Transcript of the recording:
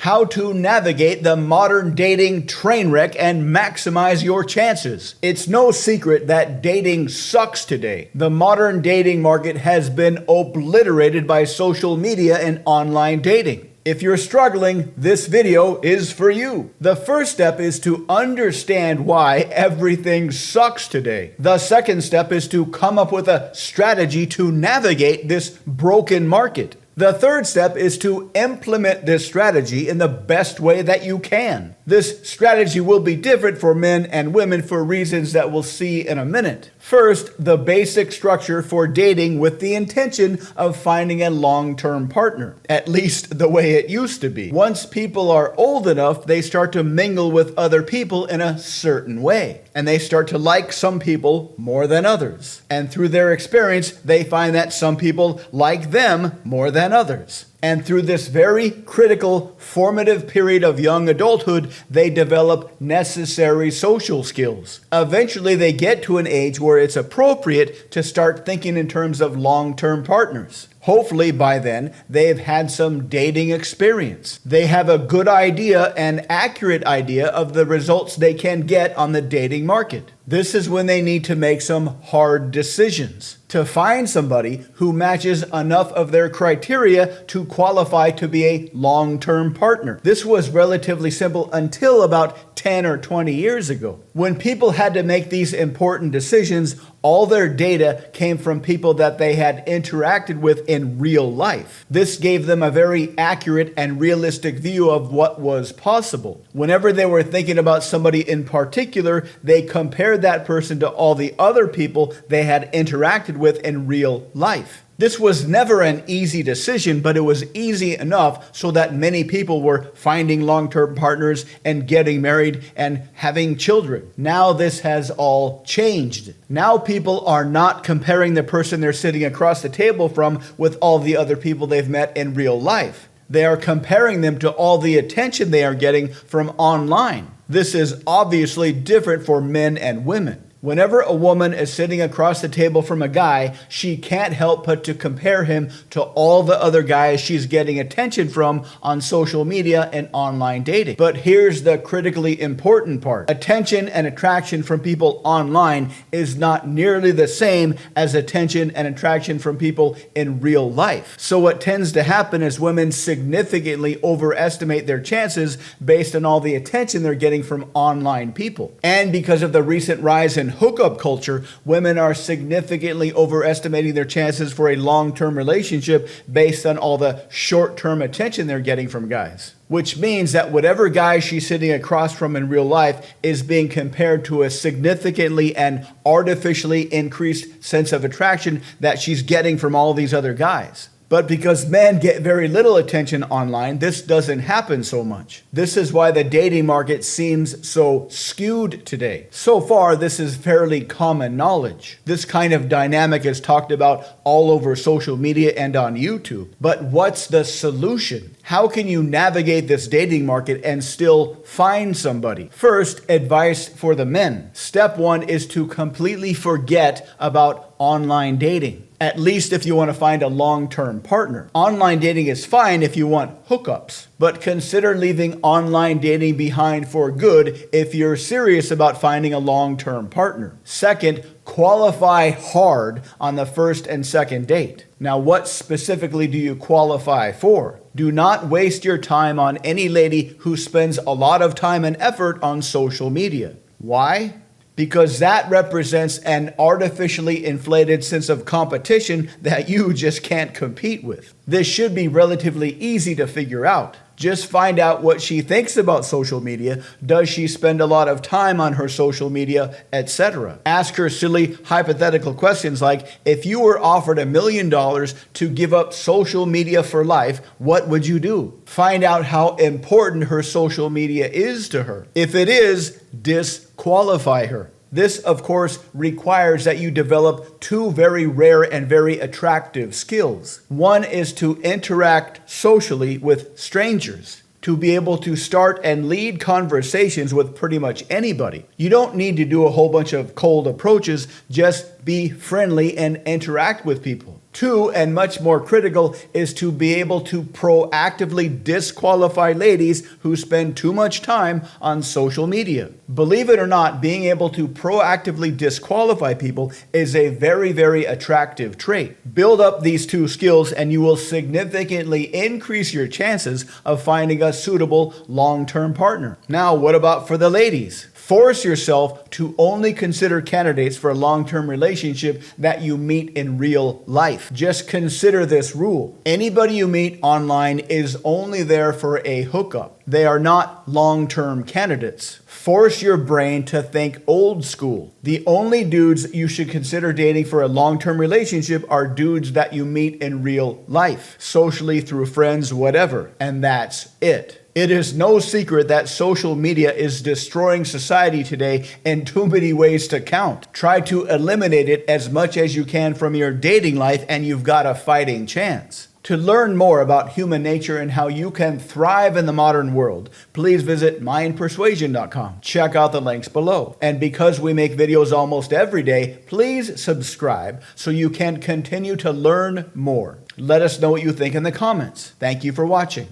How to navigate the modern dating train wreck and maximize your chances. It's no secret that dating sucks today. The modern dating market has been obliterated by social media and online dating. If you're struggling, this video is for you. The first step is to understand why everything sucks today. The second step is to come up with a strategy to navigate this broken market. The third step is to implement this strategy in the best way that you can. This strategy will be different for men and women for reasons that we'll see in a minute. First, the basic structure for dating with the intention of finding a long-term partner, at least the way it used to be. Once people are old enough, they start to mingle with other people in a certain way, and they start to like some people more than others. And through their experience, they find that some people like them more than others. And through this very critical, formative period of young adulthood, they develop necessary social skills. Eventually, they get to an age where it's appropriate to start thinking in terms of long-term partners. Hopefully, by then, they've had some dating experience. They have a good idea, an accurate idea of the results they can get on the dating market. This is when they need to make some hard decisions to find somebody who matches enough of their criteria to qualify to be a long-term partner. This was relatively simple until about 10 or 20 years ago. When people had to make these important decisions, all their data came from people that they had interacted with in real life. This gave them a very accurate and realistic view of what was possible. Whenever they were thinking about somebody in particular, they compared that person to all the other people they had interacted with in real life. This was never an easy decision, but it was easy enough so that many people were finding long-term partners and getting married and having children. Now this has all changed. Now people are not comparing the person they're sitting across the table from with all the other people they've met in real life. They are comparing them to all the attention they are getting from online. This is obviously different for men and women. Whenever a woman is sitting across the table from a guy, she can't help but to compare him to all the other guys she's getting attention from on social media and online dating. But here's the critically important part. Attention and attraction from people online is not nearly the same as attention and attraction from people in real life. So what tends to happen is women significantly overestimate their chances based on all the attention they're getting from online people. And because of the recent rise in hookup culture, women are significantly overestimating their chances for a long-term relationship based on all the short-term attention they're getting from guys. Which means that whatever guy she's sitting across from in real life is being compared to a significantly and artificially increased sense of attraction that she's getting from all these other guys. But because men get very little attention online, this doesn't happen so much. This is why the dating market seems so skewed today. So far, this is fairly common knowledge. This kind of dynamic is talked about all over social media and on YouTube. But what's the solution? How can you navigate this dating market and still find somebody? First, advice for the men. Step one is to completely forget about online dating. At least if you want to find a long-term partner. Online dating is fine if you want hookups, but consider leaving online dating behind for good if you're serious about finding a long-term partner. Second, qualify hard on the first and second date. Now, what specifically do you qualify for? Do not waste your time on any lady who spends a lot of time and effort on social media. Why? Because that represents an artificially inflated sense of competition that you just can't compete with. This should be relatively easy to figure out. Just find out what she thinks about social media. Does she spend a lot of time on her social media, etc.? Ask her silly hypothetical questions like, if you were offered $1 million to give up social media for life, what would you do? Find out how important her social media is to her. If it is, disqualify her. This, of course, requires that you develop two very rare and very attractive skills. One is to interact socially with strangers, to be able to start and lead conversations with pretty much anybody. You don't need to do a whole bunch of cold approaches, just be friendly and interact with people. Two, and much more critical, is to be able to proactively disqualify ladies who spend too much time on social media. Believe it or not, being able to proactively disqualify people is a very, very attractive trait. Build up these two skills and you will significantly increase your chances of finding a suitable long-term partner. Now, what about for the ladies? Force yourself to only consider candidates for a long-term relationship that you meet in real life. Just consider this rule. Anybody you meet online is only there for a hookup. They are not long-term candidates. Force your brain to think old school. The only dudes you should consider dating for a long-term relationship are dudes that you meet in real life, socially, through friends, whatever. And that's it. It is no secret that social media is destroying society today in too many ways to count. Try to eliminate it as much as you can from your dating life and you've got a fighting chance. To learn more about human nature and how you can thrive in the modern world, please visit mindpersuasion.com. Check out the links below. And because we make videos almost every day, please subscribe so you can continue to learn more. Let us know what you think in the comments. Thank you for watching.